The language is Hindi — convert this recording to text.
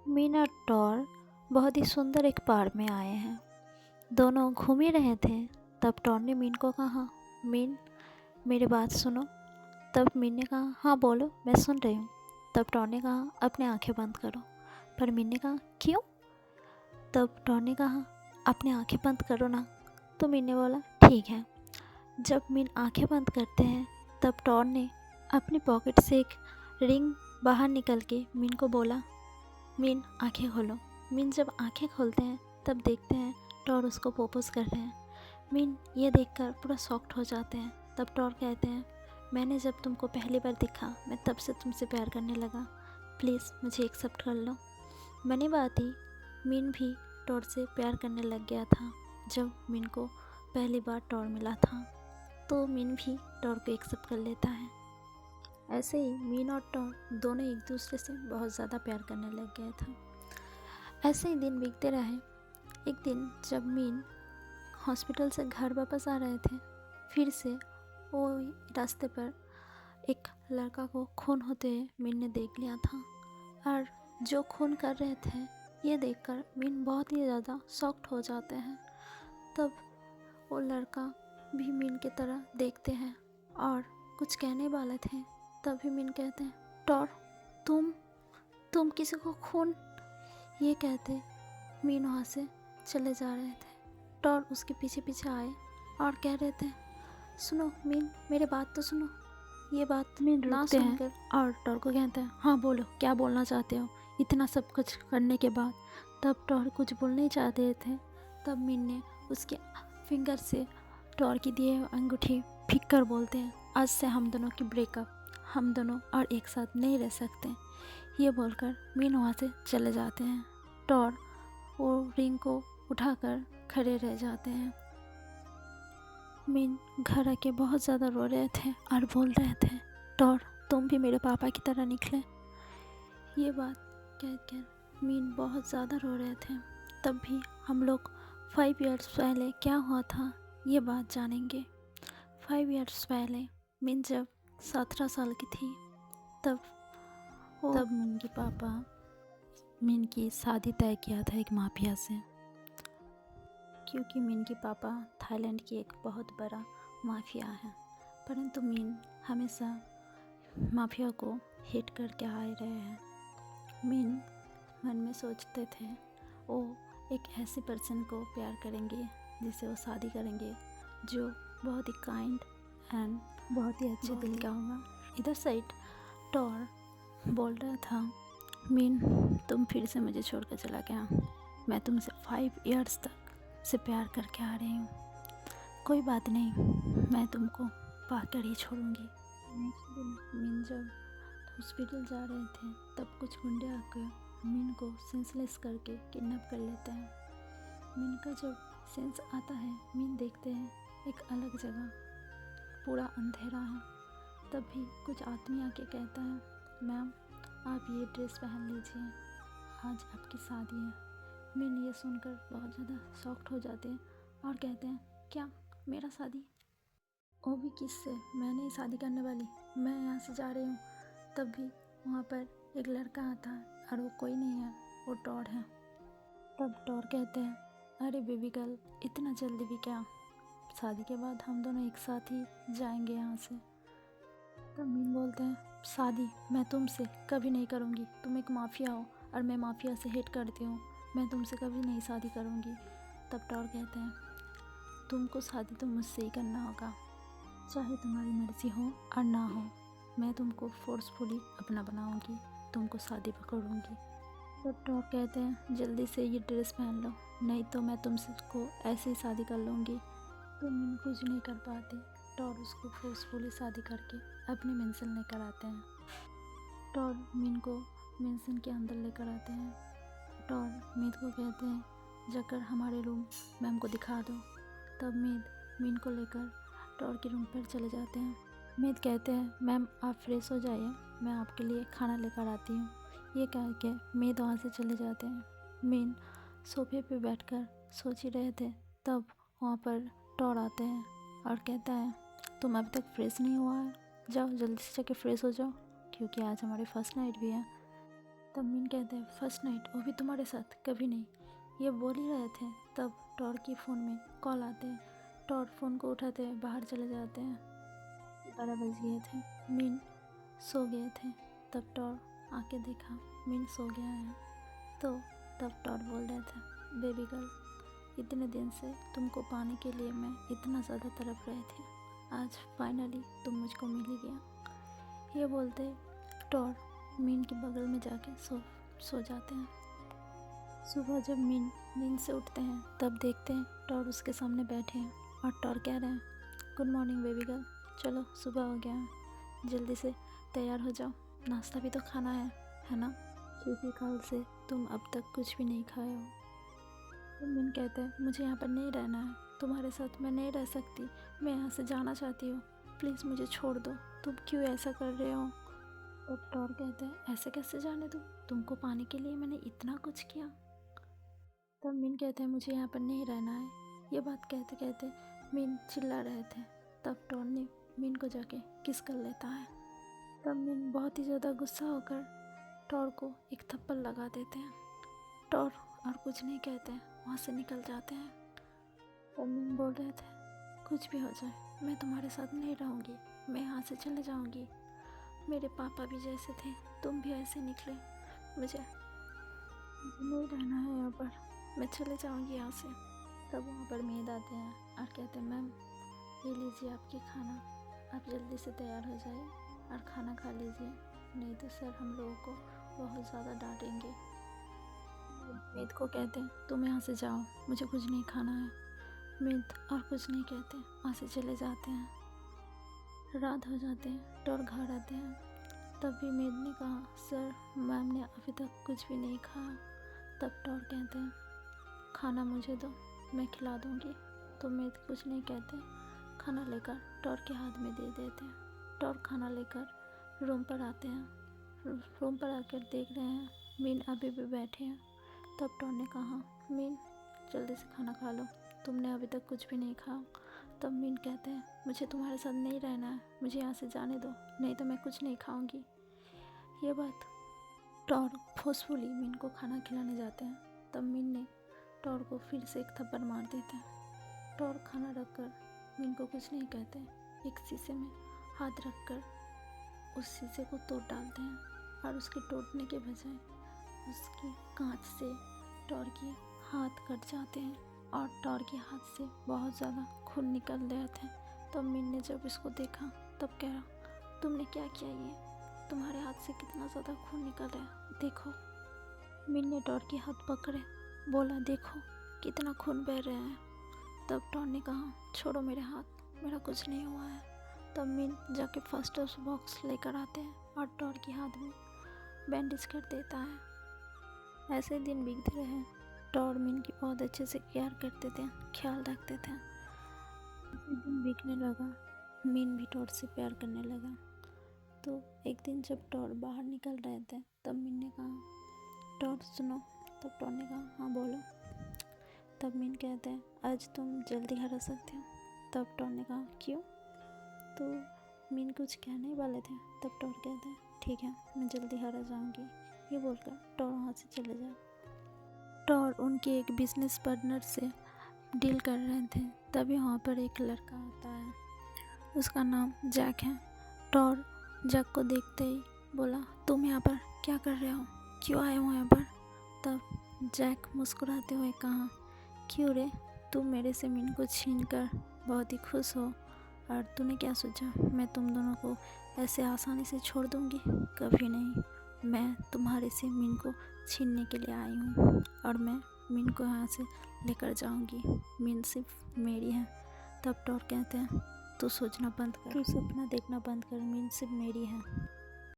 मीन और टॉर बहुत ही सुंदर एक पार्क में आए हैं। दोनों घूम ही रहे थे, तब टॉर ने मीन को कहा, मीन मेरी बात सुनो। तब मीन ने कहा, हाँ बोलो, मैं सुन रही हूँ। तब टॉर ने कहा, अपने आंखें बंद करो। पर मीन ने कहा, क्यों? तब टॉर ने कहा, अपने आंखें बंद करो ना। तो मीन ने बोला, ठीक है। जब मीन आंखें बंद करते हैं तब टॉर ने अपनी पॉकेट से एक रिंग बाहर निकल के मीन को बोला, मीन आंखें खोलो। मीन जब आंखें खोलते हैं तब देखते हैं टॉर उसको प्रपोज कर रहे हैं। मीन ये देखकर पूरा शॉक्ड हो जाते हैं। तब टॉर कहते हैं, मैंने जब तुमको पहली बार देखा मैं तब से तुमसे प्यार करने लगा, प्लीज़ मुझे एक्सेप्ट कर लो। बनी बात ही मीन भी टॉर से प्यार करने लग गया था। जब मीन को पहली बार टॉर मिला था तो मीन भी टॉर को एक्सेप्ट कर लेता है। ऐसे ही मीन और टॉर दोनों एक दूसरे से बहुत ज़्यादा प्यार करने लग गया था। ऐसे ही दिन बीतते रहे। एक दिन जब मीन हॉस्पिटल से घर वापस आ रहे थे, फिर से वो रास्ते पर एक लड़का को खून होते हुए मीन ने देख लिया था। और जो खून कर रहे थे ये देखकर मीन बहुत ही ज़्यादा शॉक्ड हो जाते हैं। तब वो लड़का भी मीन की तरह देखते हैं और कुछ कहने वाले थे, तभी मीन कहते हैं, टॉर तुम किसी को खून। ये कहते मीन वहाँ से चले जा रहे थे। टॉर उसके पीछे पीछे आए और कह रहे थे, सुनो मीन मेरे बात तो सुनो। ये बात मीन ना सुनकर और टॉर को कहते हैं, हाँ बोलो, क्या बोलना चाहते हो इतना सब कुछ करने के बाद। तब टॉर कुछ बोलना ही चाहते थे। तब मीन ने उसके फिंगर से टॉर की दिए अंगूठी फेंक कर बोलते हैं, आज से हम दोनों की ब्रेकअप, हम दोनों और एक साथ नहीं रह सकते। ये बोलकर मीन वहाँ से चले जाते हैं। टॉर वो रिंग को उठाकर खड़े रह जाते हैं। मीन घर आके बहुत ज़्यादा रो रहे थे और बोल रहे थे, टॉर तुम भी मेरे पापा की तरह निकले। ये बात कहकर मीन बहुत ज़्यादा रो रहे थे। तब भी हम लोग 5 इयर्स पहले क्या हुआ था ये बात जानेंगे। 5 इयर्स पहले मीन जब 17 साल की थी तब मीन के पापा मीन की शादी तय किया था एक माफिया से, क्योंकि मीन के पापा थाईलैंड की एक बहुत बड़ा माफिया है। परंतु मीन हमेशा माफिया को हिट करके आए रहे हैं। मीन मन में सोचते थे वो एक ऐसी पर्सन को प्यार करेंगे जिससे वो शादी करेंगे जो बहुत ही काइंड एंड बहुत ही अच्छे दिल का होगा। इधर साइड टॉर बोल रहा था, मीन तुम फिर से मुझे छोड़कर चला गया, मैं तुमसे 5 इयर्स तक से प्यार करके आ रही हूँ, कोई बात नहीं, मैं तुमको पाकर ही छोड़ूंगी। नेक्स्ट दिन मीन जब हॉस्पिटल जा रहे थे तब कुछ गुंडे आकर मीन को सेंसलेस करके किडनैप कर लेते हैं। मीन का जब सेंस आता है, मीन देखते हैं एक अलग जगह पूरा अंधेरा है। तब भी कुछ आदमी आके कहता है, मैम आप ये ड्रेस पहन लीजिए, आज आपकी शादी है। मीन ये सुनकर बहुत ज़्यादा शॉक्ड हो जाते हैं और कहते हैं, क्या मेरा शादी? वो भी किससे? मैं नहीं शादी करने वाली, मैं यहाँ से जा रही हूँ। तब भी वहाँ पर एक लड़का आता है और वो कोई नहीं है, वो टॉर है। तब टॉर कहते हैं, अरे बेबी गर्ल इतना जल्दी भी क्या, शादी के बाद हम दोनों एक साथ ही जाएंगे यहाँ से। तब मीन बोलते हैं, शादी मैं तुमसे कभी नहीं करूँगी, तुम एक माफिया हो और मैं माफिया से हेट करती हूँ, मैं तुमसे कभी नहीं शादी करूँगी। तब टॉर कहते हैं, तुमको शादी तो मुझसे ही करना होगा, चाहे तुम्हारी मर्जी हो और ना हो, मैं तुमको फोर्सफुली अपना बनाऊंगी, तुमको शादी पकड़ूंगी। तब टॉर कहते हैं, जल्दी से ये ड्रेस पहन लो, नहीं तो मैं तुमसे को ऐसे ही शादी कर लूँगी। तो मीन कुछ नहीं कर पाते। टॉर उसको फोर्सफुली शादी करके अपने मेंशन लेकर आते हैं। टॉर मीन को मेंशन के अंदर लेकर आते हैं। टॉर मीत को कहते हैं, जाकर हमारे रूम मैम को दिखा दो। तब मीन को लेकर टॉर के रूम पर चले जाते हैं। मीत कहते हैं, मैम आप फ्रेश हो जाइए, मैं आपके लिए खाना लेकर आती हूँ। ये कह के मीत वहाँ से चले जाते हैं। मीन सोफे पे बैठकर सोच ही रहे थे, तब वहाँ पर टॉर आते हैं और कहता है, तुम अभी तक फ्रेश नहीं हुआ है, जाओ जल्दी से जाके फ्रेश हो जाओ, क्योंकि आज हमारी फर्स्ट नाइट भी है। तब मीन कहते हैं फर्स्ट नाइट, वो भी तुम्हारे साथ? कभी नहीं। ये बोल ही रहे थे तब टॉर की फ़ोन में कॉल आते हैं। टॉर फ़ोन को उठाते हैं, बाहर चले जाते हैं। 12 बज गए थे, मीन सो गए थे। तब टॉर आके देखा मीन सो गया है। तो तब टॉर बोल रहे थे, बेबी गर्ल, इतने दिन से तुमको पाने के लिए मैं इतना ज़्यादा तड़प रहे थे, आज फाइनली तुम मुझको मिल ही गया। ये बोलते टॉर मीन के बगल में जाके सो जाते हैं। सुबह जब मीन नींद से उठते हैं तब देखते हैं टॉर उसके सामने बैठे हैं और टॉर कह रहे हैं, गुड मॉर्निंग बेबी गर्ल, चलो सुबह हो गया है, जल्दी से तैयार हो जाओ, नाश्ता भी तो खाना है ना, क्योंकि कल से तुम अब तक कुछ भी नहीं खाए हो। तो मीन कहते हैं मुझे यहाँ पर नहीं रहना है, तुम्हारे साथ मैं नहीं रह सकती, मैं यहाँ से जाना चाहती हूँ, प्लीज़ मुझे छोड़ दो, तुम क्यों ऐसा कर रहे हो। और टॉर कहते हैं ऐसे कैसे जाने दूँ, तुमको पाने के लिए मैंने इतना कुछ किया। तब मीन कहते हैं मुझे यहाँ पर नहीं रहना है। ये बात कहते कहते मीन चिल्ला रहे थे। तब टॉर ने मीन को जाके किस कर लेता है। तब मीन बहुत ही ज़्यादा गुस्सा होकर टॉर को एक थप्पड़ लगा देते हैं। टॉर और कुछ नहीं कहते हैं, वहाँ से निकल जाते हैं। तब मीन बोल रहे थे कुछ भी हो जाए मैं तुम्हारे साथ नहीं रहूँगी, मैं यहाँ से चले जाऊँगी, मेरे पापा भी जैसे थे तुम भी ऐसे निकले, मुझे नहीं रहना है यहाँ पर, मैं चले जाऊँगी यहाँ से। तब वहाँ पर मेड आते हैं और कहते हैं मैम ये लीजिए आपकी खाना, आप जल्दी से तैयार हो जाइए और खाना खा लीजिए, नहीं तो सर हम लोगों को बहुत ज़्यादा डांटेंगे। मेड को कहते हैं तुम यहाँ से जाओ, मुझे कुछ नहीं खाना है। मेड और कुछ नहीं कहते, वहाँ से चले जाते हैं। रात हो जाते हैं, टॉर घर आते हैं। तब भी मेड ने कहा सर मैम ने अभी तक कुछ भी नहीं खाया। तब टॉर कहते हैं खाना मुझे दो, मैं खिला दूँगी। तो मेड कुछ नहीं कहते, खाना लेकर टॉर के हाथ में दे देते हैं। टॉर खाना लेकर रूम पर आते हैं। रूम पर आकर देख रहे हैं मीन अभी भी बैठे हैं। तब टॉर ने कहा मीन जल्दी से खाना खा लो, तुमने अभी तक कुछ भी नहीं खाया। तब मीन कहते हैं मुझे तुम्हारे साथ नहीं रहना है, मुझे यहाँ से जाने दो, नहीं तो मैं कुछ नहीं खाऊंगी। ये बात टॉर फोर्सफुली मीन को खाना खिलाने जाते हैं। तब मीन ने टॉर को फिर से एक थप्पड़ मार देते हैं। टॉर खाना रखकर मीन को कुछ नहीं कहते, एक शीशे में हाथ रखकर उस शीशे को तोड़ डालते हैं और उसके टूटने के बजाय उसकी कांच से टॉर के हाथ कट जाते हैं और टॉर के हाथ से बहुत ज़्यादा खून निकल रहे थे। तब मीन ने जब इसको देखा तब कहा तुमने क्या किया, ये तुम्हारे हाथ से कितना ज़्यादा खून निकल रहा है, देखो। मीन ने टॉर के हाथ पकड़े, बोला देखो कितना खून बह रहा है। तब टॉर ने कहा छोड़ो मेरे हाथ, मेरा कुछ नहीं हुआ है। तब मीन जाके फर्स्ट एड बॉक्स लेकर आते हैं और टॉर के हाथ में बैंडेज कर देता है। ऐसे दिन बीतते रहे। टॉर मीन की बहुत अच्छे से केयर करते थे, ख्याल रखते थे। एक दिन बीतने लगा, मीन भी टॉर से प्यार करने लगा। तो एक दिन जब टॉर बाहर निकल रहे थे तब मीन ने कहा टॉर सुनो। तब टॉर ने कहा हाँ बोलो। तब मीन कहते हैं आज तुम जल्दी घर आ सकते हो। तब टॉर ने कहा क्यों। तो मीन कुछ कहने वाले थे। तब टॉर कहते हैं ठीक है मैं जल्दी घर आ जाऊँगी। ये बोलकर टॉर वहाँ से चले जाए। टॉर उनके एक बिजनेस पार्टनर से डील कर रहे थे, तभी वहाँ पर एक लड़का आता है, उसका नाम जैक है। टॉर जैक को देखते ही बोला तुम यहाँ पर क्या कर रहे हो, क्यों आए हो यहाँ पर। तब जैक मुस्कुराते हुए कहा क्यों रे, तुम मेरे से मीन को छीन कर बहुत ही खुश हो और तूने क्या सोचा मैं तुम दोनों को ऐसे आसानी से छोड़ दूँगी, कभी नहीं। मैं तुम्हारे से मीन को छीनने के लिए आई हूँ और मैं मीन को यहाँ से लेकर जाऊँगी, मीन सिर्फ मेरी है। तब टॉर कहते हैं तू सोचना बंद कर, तू सपना देखना बंद कर, मीन सिर्फ मेरी है।